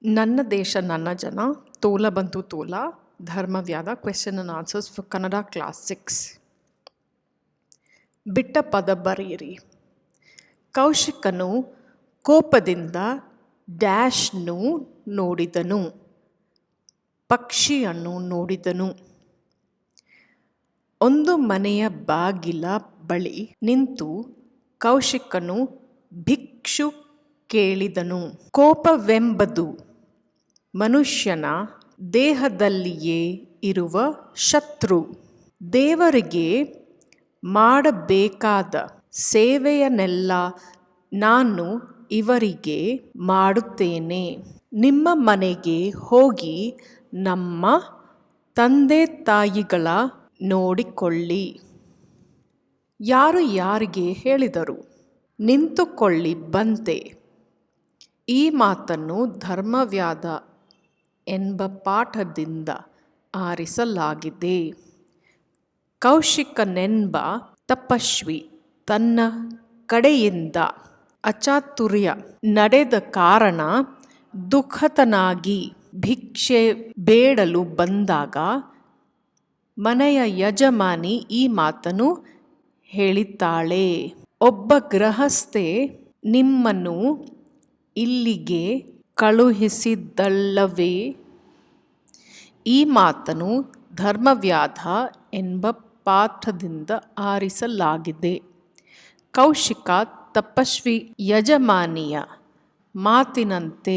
ನನ್ನ ದೇಶ ನನ್ನ ಜನ, ತೋಲ ಬಂತು ತೋಲ, Dharmavyadha question and answers for Kannada class 6. ಬಿಟ್ಟ ಪದ ಬರೆಯಿರಿ. ಕೌಶಿಕನು ಕೋಪದಿಂದ ಡ್ಯಾಶ್ನು ನೋಡಿದನು. ಪಕ್ಷಿಯನ್ನು ನೋಡಿದನು. ಒಂದು ಮನೆಯ ಬಾಗಿಲ ಬಳಿ ನಿಂತು ಕೌಶಿಕನು ಭಿಕ್ಷು ಕೇಳಿದನು. ಕೋಪವೆಂಬುದು ಮನುಷ್ಯನ ದೇಹದಲ್ಲಿಯೇ ಇರುವ ಶತ್ರು. ದೇವರಿಗೆ ಮಾಡಬೇಕಾದ ಸೇವೆಯನ್ನೆಲ್ಲ ನಾನು ಇವರಿಗೆ ಮಾಡುತ್ತೇನೆ. ನಿಮ್ಮ ಮನೆಗೆ ಹೋಗಿ ನಮ್ಮ ತಂದೆ ತಾಯಿಗಳ ನೋಡಿಕೊಳ್ಳಿ. ಯಾರು ಯಾರಿಗೆ ಹೇಳಿದರು? ನಿಂತುಕೊಳ್ಳಿ ಬಂತೆ. ಈ ಮಾತನ್ನು ಧರ್ಮವ್ಯಾದ ಎಂಬ ಪಾಠದಿಂದ ಆರಿಸಲಾಗಿದೆ. ಕೌಶಿಕನೆಂಬ ತಪಸ್ವಿ ತನ್ನ ಕಡೆಯಿಂದ ಅಚಾತುರ್ಯ ನಡೆದ ಕಾರಣ ದುಃಖಿತನಾಗಿ ಭಿಕ್ಷೆ ಬೇಡಲು ಬಂದಾಗ ಮನೆಯ ಯಜಮಾನಿ ಈ ಮಾತನ್ನು ಹೇಳಿದ್ದಾಳೆ. ಒಬ್ಬ ಗೃಹಸ್ಥೆ ನಿಮ್ಮನ್ನು ಇಲ್ಲಿಗೆ ಕಳುಹಿಸಿದ್ದಲ್ಲವೇ? ಈ ಮಾತನ್ನು ಧರ್ಮವ್ಯಾದ ಎಂಬ ಪಾಠದಿಂದ ಆರಿಸಲಾಗಿದೆ. ಕೌಶಿಕ ತಪಸ್ವಿ ಯಜಮಾನಿಯ ಮಾತಿನಂತೆ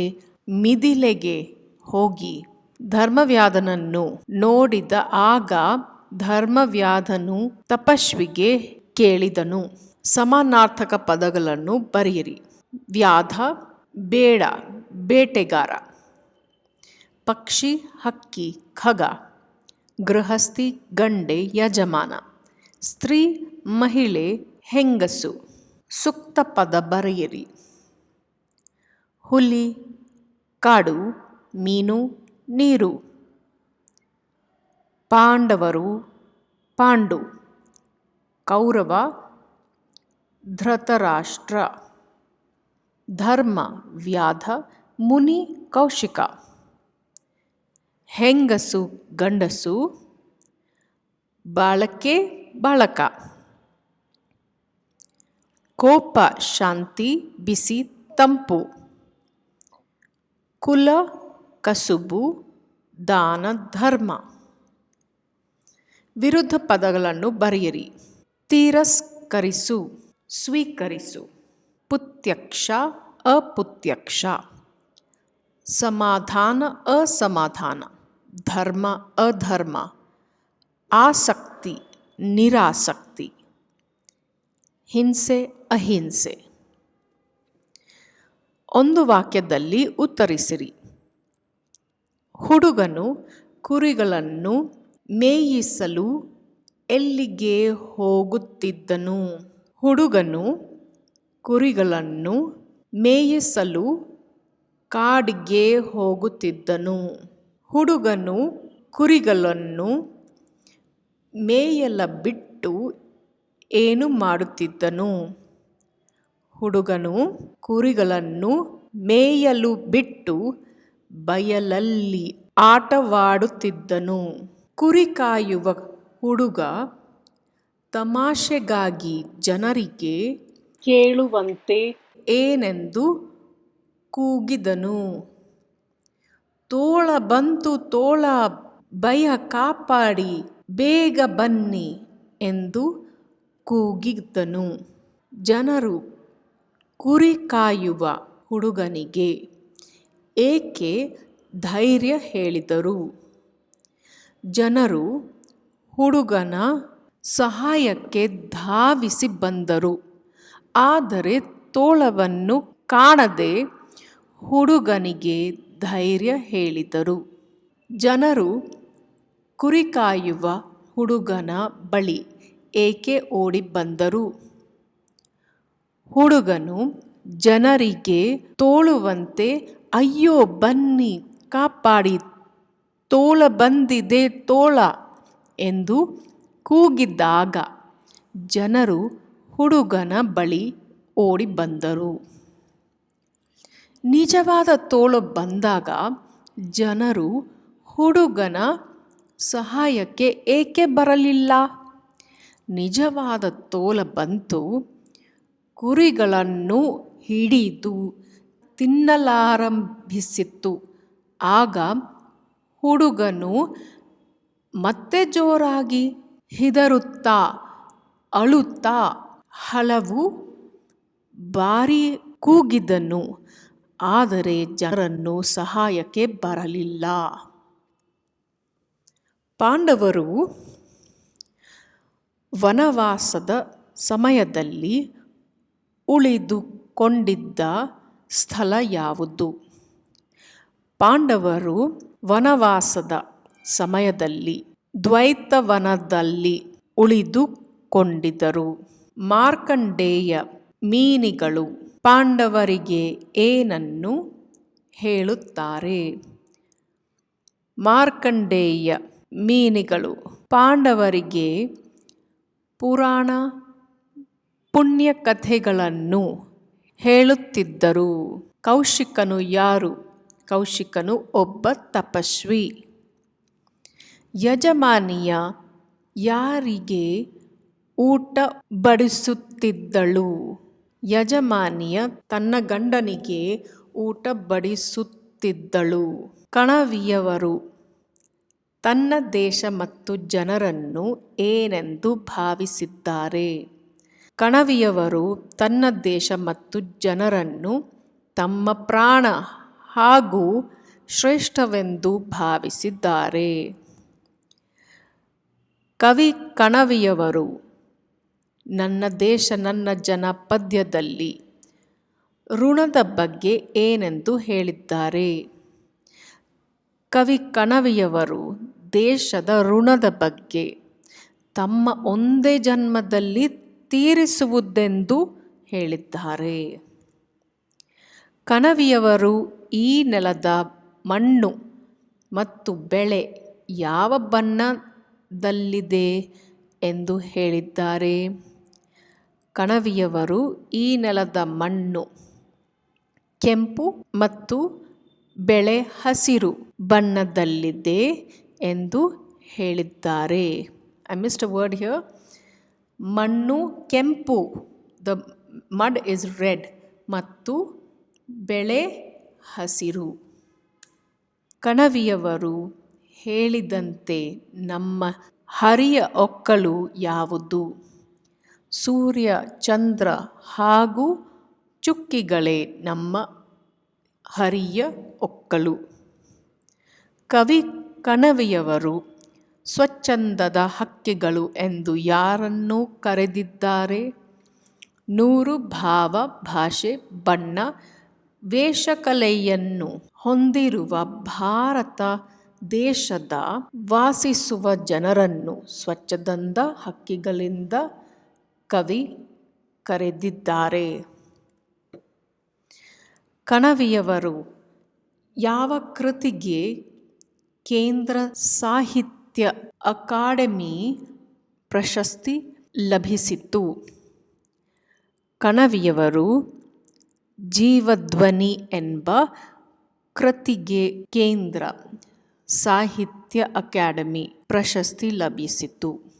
ಮಿದಿಲೆಗೆ ಹೋಗಿ ಧರ್ಮವ್ಯಾದನನ್ನು ನೋಡಿದ. ಆಗ ಧರ್ಮವ್ಯಾದನು ತಪಸ್ವಿಗೆ ಕೇಳಿದನು. ಸಮಾನಾರ್ಥಕ ಪದಗಳನ್ನು ಬರೆಯಿರಿ. ವ್ಯಾಧ ಬೇಡ ಬೇಟೆಗಾರ, ಪಕ್ಷಿ ಹಕ್ಕಿ ಖಗ, ಗೃಹಸ್ಥಿ ಗಂಡೆ ಯಜಮಾನ, ಸ್ತ್ರೀ ಮಹಿಳೆ ಹೆಂಗಸು. ಸೂಕ್ತ ಪದ ಬರೆಯಿರಿ. ಹುಲಿ ಕಾಡು, ಮೀನು ನೀರು, ಪಾಂಡವರು ಪಾಂಡು, ಕೌರವ ಧೃತರಾಷ್ಟ್ರ, ಧರ್ಮ ವ್ಯಾಧ, ಮುನಿ ಕೌಶಿಕ, ಹೆಂಗಸು ಗಂಡಸು, ಬಾಳಕೆ ಬಾಳಕ, ಕೋಪ ಶಾಂತಿ ಬಿಸಿ ತಂಪು, ಕುಲ ಕಸುಬು, ದಾನ ಧರ್ಮ. ವಿರುದ್ಧ ಪದಗಳನ್ನು ಬರೆಯಿರಿ. ತಿರಸ್ಕರಿಸು ಸ್ವೀಕರಿಸು, ಪುತ್ಯಕ್ಷ ಅಪುತ್ಯಕ್ಷ, ಸಮಾಧಾನ ಅಸಮಾಧಾನ, ಧರ್ಮ ಅಧರ್ಮ, ಆಸಕ್ತಿ ನಿರಾಸಕ್ತಿ, ಹಿಂಸೆ ಅಹಿಂಸೆ. ಒಂದು ವಾಕ್ಯದಲ್ಲಿ ಉತ್ತರಿಸಿರಿ. ಹುಡುಗನು ಕುರಿಗಳನ್ನು ಮೇಯಿಸಲು ಎಲ್ಲಿಗೆ ಹೋಗುತ್ತಿದ್ದನು? ಹುಡುಗನು ಕುರಿಗಳನ್ನು ಮೇಯಿಸಲು ಕಾಡಿಗೆ ಹೋಗುತ್ತಿದ್ದನು. ಹುಡುಗನು ಕುರಿಗಳನ್ನು ಮೇಯಲ ಬಿಟ್ಟು ಏನು ಮಾಡುತ್ತಿದ್ದನು? ಹುಡುಗನು ಕುರಿಗಳನ್ನು ಮೇಯಲು ಬಿಟ್ಟು ಬಯಲಲ್ಲಿ ಆಟವಾಡುತ್ತಿದ್ದನು. ಕುರಿ ಕಾಯುವ ಹುಡುಗ ತಮಾಷೆಗಾಗಿ ಜನರಿಗೆ ಕೇಳುವಂತೆ ಏನೆಂದು ಕೂಗಿದನು? ತೋಳ ಬಂತು ತೋಳ, ಭಯ ಕಾಪಾಡಿ ಬೇಗ ಬನ್ನಿ ಎಂದು ಕೂಗಿದನು. ಜನರು ಕುರಿ ಕಾಯುವ ಹುಡುಗನಿಗೆ ಏಕೆ ಧೈರ್ಯ ಹೇಳಿದರು? ಜನರು ಹುಡುಗನ ಸಹಾಯಕ್ಕೆ ಧಾವಿಸಿ ಬಂದರು. ಆದರೆ ತೋಳವನ್ನು ಕಾಣದೆ ಹುಡುಗನಿಗೆ ಧೈರ್ಯ ಹೇಳಿದರು. ಜನರು ಕುರಿ ಕಾಯುವ ಹುಡುಗನ ಬಳಿ ಏಕೆ ಓಡಿ ಬಂದರು? ಹುಡುಗನು ಜನರಿಗೆ ತೋಳುವಂತೆ ಅಯ್ಯೋ ಬನ್ನಿ ಕಾಪಾಡಿ, ತೋಳ ಬಂದಿದೆ ತೋಳ ಎಂದು ಕೂಗಿದಾಗ ಜನರು ಹುಡುಗನ ಬಳಿ ಓಡಿ ಬಂದರು. ನಿಜವಾದ ತೋಳು ಬಂದಾಗ ಜನರು ಹುಡುಗನ ಸಹಾಯಕ್ಕೆ ಏಕೆ ಬರಲಿಲ್ಲ? ನಿಜವಾದ ತೋಳ ಬಂತು, ಕುರಿಗಳನ್ನು ಹಿಡಿದು ತಿನ್ನಲಾರಂಭಿಸಿತು. ಆಗ ಹುಡುಗನು ಮತ್ತೆ ಜೋರಾಗಿ ಹೆದರುತ್ತಾ ಅಳುತ್ತಾ ಹಲವು ಬಾರಿ ಕೂಗಿದನು. ಆದರೆ ಜನರನ್ನು ಸಹಾಯಕ್ಕೆ ಬರಲಿಲ್ಲ. ಪಾಂಡವರು ವನವಾಸದ ಸಮಯದಲ್ಲಿ ಉಳಿದುಕೊಂಡಿದ್ದ ಸ್ಥಳ ಯಾವುದು? ಪಾಂಡವರು ವನವಾಸದ ಸಮಯದಲ್ಲಿ ದ್ವೈತವನದಲ್ಲಿ ಉಳಿದುಕೊಂಡಿದ್ದರು. ಮಾರ್ಕಂಡೇಯ ಮುನಿಗಳು ಪಾಂಡವರಿಗೆ ಏನನ್ನು ಹೇಳುತ್ತಾರೆ? ಮಾರ್ಕಂಡೇಯ ಮುನಿಗಳು ಪಾಂಡವರಿಗೆ ಪುರಾಣ ಪುಣ್ಯಕಥೆಗಳನ್ನು ಹೇಳುತ್ತಿದ್ದರು. ಕೌಶಿಕನು ಯಾರು? ಕೌಶಿಕನು ಒಬ್ಬ ತಪಸ್ವಿ. ಯಜಮಾನಿಯ ಯಾರಿಗೆ ಊಟ ಬಡಿಸುತ್ತಿದ್ದಳು? ಯಜಮಾನಿಯ ತನ್ನ ಗಂಡನಿಗೆ ಊಟ ಬಡಿಸುತ್ತಿದ್ದಳು. ಕಣವಿಯವರು ತನ್ನ ದೇಶ ಮತ್ತು ಜನರನ್ನು ಏನೆಂದು ಭಾವಿಸಿದ್ದಾರೆ? ಕಣವಿಯವರು ತನ್ನ ದೇಶ ಮತ್ತು ಜನರನ್ನು ತಮ್ಮ ಪ್ರಾಣ ಹಾಗೂ ಶ್ರೇಷ್ಠವೆಂದು ಭಾವಿಸಿದ್ದಾರೆ. ಕವಿ ಕಣವಿಯವರು ನನ್ನ ದೇಶ ನನ್ನ ಜನ ಪದ್ಯದಲ್ಲಿ ಋಣದ ಬಗ್ಗೆ ಏನೆಂದು ಹೇಳಿದ್ದಾರೆ? ಕವಿ ಕಣವಿಯವರು ದೇಶದ ಋಣದ ಬಗ್ಗೆ ತಮ್ಮ ಒಂದೇ ಜನ್ಮದಲ್ಲಿ ತೀರಿಸುವುದೆಂದು ಹೇಳಿದ್ದಾರೆ. ಕಣವಿಯವರು ಈ ನೆಲದ ಮಣ್ಣು ಮತ್ತು ಬೆಳೆ ಯಾವ ಬಣ್ಣದಲ್ಲಿದೆ ಎಂದು ಹೇಳಿದ್ದಾರೆ? ಕಣವಿಯವರು ಈ ನೆಲದ ಮಣ್ಣು ಕೆಂಪು ಮತ್ತು ಬೆಳೆ ಹಸಿರು ಬಣ್ಣದಲ್ಲಿದೆ ಎಂದು ಹೇಳಿದ್ದಾರೆ. I missed a word here. ಮಣ್ಣು ಕೆಂಪು, ದ ಮಡ್ ಇಸ್ ರೆಡ್, ಮತ್ತು ಬೆಳೆ ಹಸಿರು. ಕಣವಿಯವರು ಹೇಳಿದಂತೆ ನಮ್ಮ ಹರಿಯ ಒಕ್ಕಲು ಯಾವುದು? ಸೂರ್ಯ, ಚಂದ್ರ ಹಾಗೂ ಚುಕ್ಕಿಗಳೇ ನಮ್ಮ ಹರಿಯ ಒಕ್ಕಲು. ಕವಿ ಕಣವಿಯವರು ಸ್ವಚ್ಛಂದದ ಹಕ್ಕಿಗಳು ಎಂದು ಯಾರನ್ನು ಕರೆದಿದ್ದಾರೆ? ನೂರು ಭಾವ, ಭಾಷೆ, ಬಣ್ಣ, ವೇಷಕಲೆಯನ್ನು ಹೊಂದಿರುವ ಭಾರತ ದೇಶದ ವಾಸಿಸುವ ಜನರನ್ನು ಸ್ವಚ್ಛಂದದ ಹಕ್ಕಿಗಳಿಂದ ಕವಿ ಕರೆದಿದ್ದಾರೆ. ಕಣವಿಯವರು ಯಾವ ಕೃತಿಗೆ ಕೇಂದ್ರ ಸಾಹಿತ್ಯ ಅಕಾಡೆಮಿ ಪ್ರಶಸ್ತಿ ಲಭಿಸಿತು? ಕಣವಿಯವರು ಜೀವಧ್ವನಿ ಎಂಬ ಕೃತಿಗೆ ಕೇಂದ್ರ ಸಾಹಿತ್ಯ ಅಕಾಡೆಮಿ ಪ್ರಶಸ್ತಿ ಲಭಿಸಿತು.